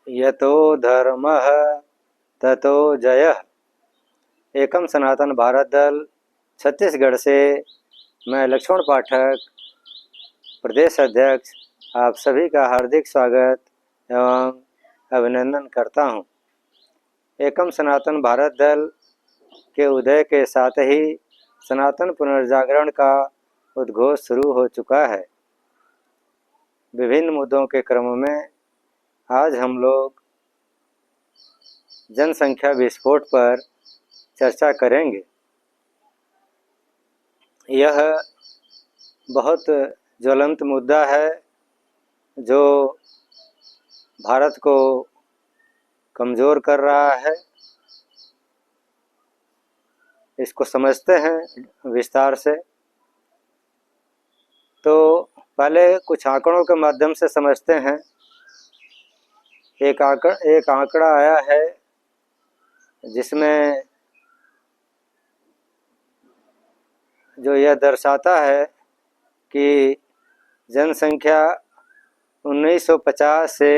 यतो धर्मः ततो जयः। एकम सनातन भारत दल छत्तीसगढ़ से मैं लक्ष्मण पाठक, प्रदेश अध्यक्ष, आप सभी का हार्दिक स्वागत एवं अभिनंदन करता हूं। एकम सनातन भारत दल के उदय के साथ ही सनातन पुनर्जागरण का उद्घोष शुरू हो चुका है। विभिन्न मुद्दों के क्रम में आज हम लोग जनसंख्या विस्फोट पर चर्चा करेंगे। यह बहुत ज्वलंत मुद्दा है जो भारत को कमज़ोर कर रहा है। इसको समझते हैं विस्तार से। तो पहले कुछ आंकड़ों के माध्यम से समझते हैं। एक आंकड़ा आया है जिसमें जो यह दर्शाता है कि जनसंख्या 1950 से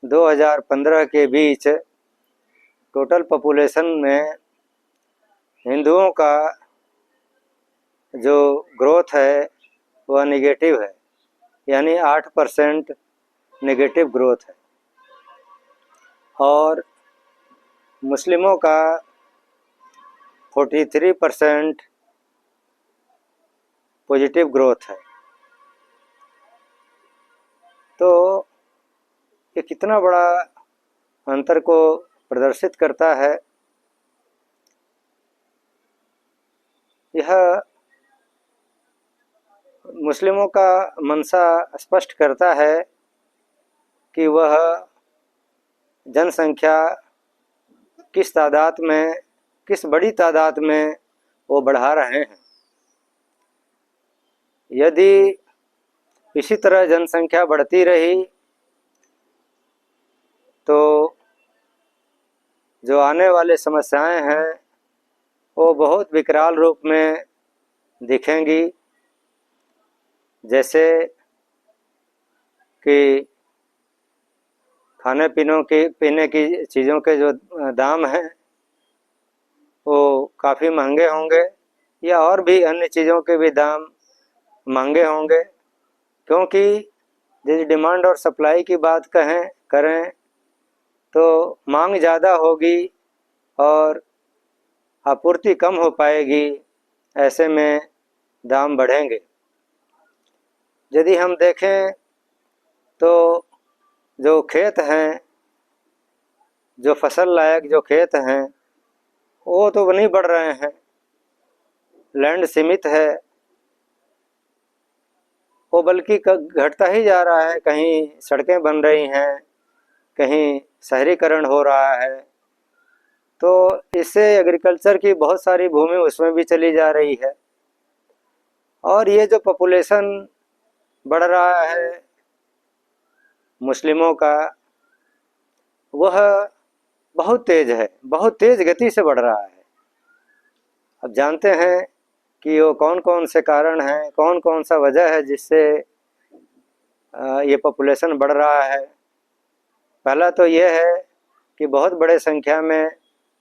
2015 के बीच टोटल पॉपुलेशन में हिंदुओं का जो ग्रोथ है वह निगेटिव है, यानी 8% निगेटिव ग्रोथ है, और मुस्लिमों का 43% पॉजिटिव ग्रोथ है। तो ये कितना बड़ा अंतर को प्रदर्शित करता है। यह मुस्लिमों का मंशा स्पष्ट करता है कि वह जनसंख्या किस बड़ी तादाद में वो बढ़ा रहे हैं। यदि इसी तरह जनसंख्या बढ़ती रही तो जो आने वाली समस्याएं हैं वो बहुत विकराल रूप में दिखेंगी। जैसे कि पीने की चीज़ों के जो दाम हैं वो काफ़ी महंगे होंगे, या और भी अन्य चीज़ों के भी दाम महंगे होंगे, क्योंकि यदि डिमांड और सप्लाई की बात करें तो मांग ज़्यादा होगी और आपूर्ति कम हो पाएगी। ऐसे में दाम बढ़ेंगे। यदि हम देखें तो जो खेत हैं, जो फसल लायक जो खेत हैं वो तो नहीं बढ़ रहे हैं, लैंड सीमित है, वो बल्कि घटता ही जा रहा है। कहीं सड़कें बन रही हैं, कहीं शहरीकरण हो रहा है, तो इससे एग्रीकल्चर की बहुत सारी भूमि उसमें भी चली जा रही है। और ये जो पॉपुलेशन बढ़ रहा है मुस्लिमों का, वह बहुत तेज गति से बढ़ रहा है। अब जानते हैं कि वो कौन कौन से कारण हैं, कौन कौन सा वजह है जिससे ये पॉपुलेशन बढ़ रहा है। पहला तो ये है कि बहुत बड़े संख्या में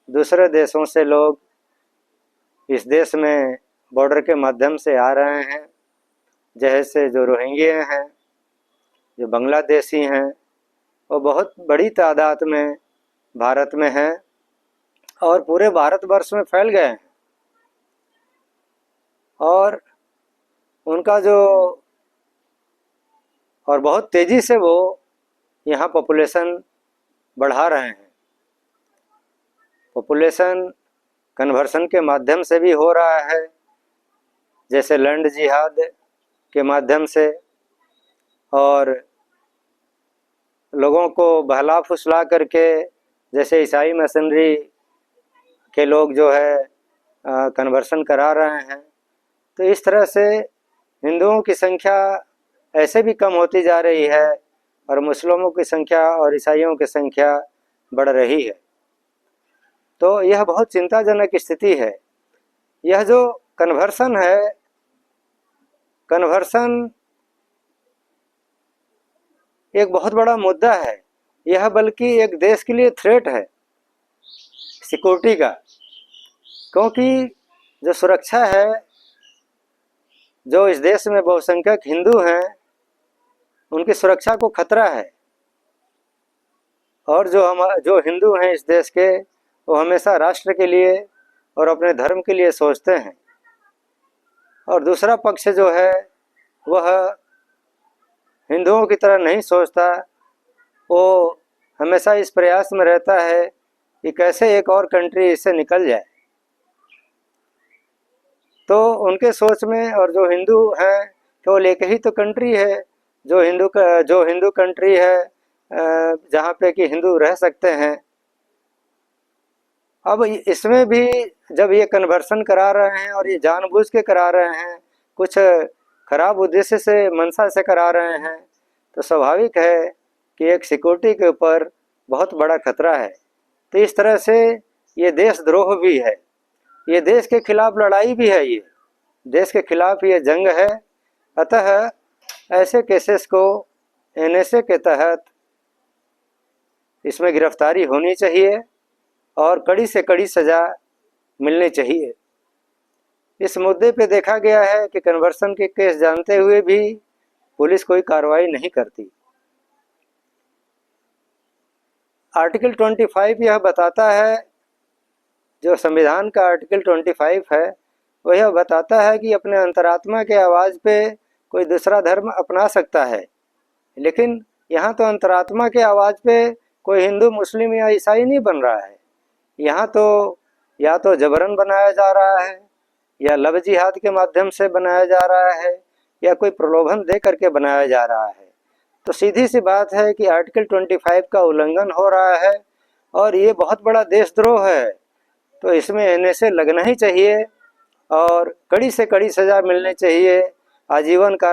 दूसरे देशों से लोग इस देश में बॉर्डर के माध्यम से आ रहे हैं। जैसे जो रोहिंग्या हैं, जो बांग्लादेशी हैं, वो बहुत बड़ी तादाद में भारत में हैं और पूरे भारतवर्ष में फैल गए हैं। और उनका और बहुत तेज़ी से वो यहाँ पॉपुलेशन बढ़ा रहे हैं। पॉपुलेशन कन्वर्सन के माध्यम से भी हो रहा है, जैसे लैंड जिहाद के माध्यम से, और लोगों को बहला फुसला करके, जैसे ईसाई मशीनरी के लोग जो है कन्वर्सन करा रहे हैं। तो इस तरह से हिंदुओं की संख्या ऐसे भी कम होती जा रही है और मुस्लिमों की संख्या और ईसाइयों की संख्या बढ़ रही है। तो यह बहुत चिंताजनक स्थिति है। यह जो कन्वर्सन है, कन्वर्सन एक बहुत बड़ा मुद्दा है। यह बल्कि एक देश के लिए थ्रेट है सिक्योरिटी का, क्योंकि जो सुरक्षा है, जो इस देश में बहुसंख्यक हिंदू हैं उनकी सुरक्षा को खतरा है। और जो हिंदू हैं इस देश के, वो हमेशा राष्ट्र के लिए और अपने धर्म के लिए सोचते हैं। और दूसरा पक्ष जो है वह हिंदुओं की तरह नहीं सोचता, वो हमेशा इस प्रयास में रहता है कि कैसे एक और कंट्री इससे निकल जाए। तो उनके सोच में, और जो हिंदू हैं केवल एक ही तो कंट्री है जो हिंदू कंट्री है जहाँ पे कि हिंदू रह सकते हैं। अब इसमें भी जब ये कन्वर्सन करा रहे हैं और ये जानबूझ के करा रहे हैं, कुछ खराब उद्देश्य से, मंशा से करा रहे हैं, तो स्वाभाविक है कि एक सिक्योरिटी के ऊपर बहुत बड़ा खतरा है। तो इस तरह से ये देशद्रोह भी है, ये देश के खिलाफ लड़ाई भी है, ये देश के खिलाफ ये जंग है। अतः ऐसे केसेस को एनएसए के तहत इसमें गिरफ्तारी होनी चाहिए और कड़ी से कड़ी सज़ा मिलनी चाहिए। इस मुद्दे पे देखा गया है कि कन्वर्सन के केस जानते हुए भी पुलिस कोई कार्रवाई नहीं करती। आर्टिकल 25 यह बताता है, जो संविधान का आर्टिकल 25 है, वह यह बताता है कि अपने अंतरात्मा के आवाज़ पे कोई दूसरा धर्म अपना सकता है। लेकिन यहाँ तो अंतरात्मा के आवाज़ पे कोई हिंदू, मुस्लिम या ईसाई नहीं बन रहा है। यहाँ तो या तो जबरन बनाया जा रहा है, या लव जिहाद के माध्यम से बनाया जा रहा है, या कोई प्रलोभन दे करके बनाया जा रहा है। तो सीधी सी बात है कि आर्टिकल 25 का उल्लंघन हो रहा है और ये बहुत बड़ा देशद्रोह है। तो इसमें एनएसए लगना ही चाहिए और कड़ी से कड़ी सज़ा मिलनी चाहिए, आजीवन कारावास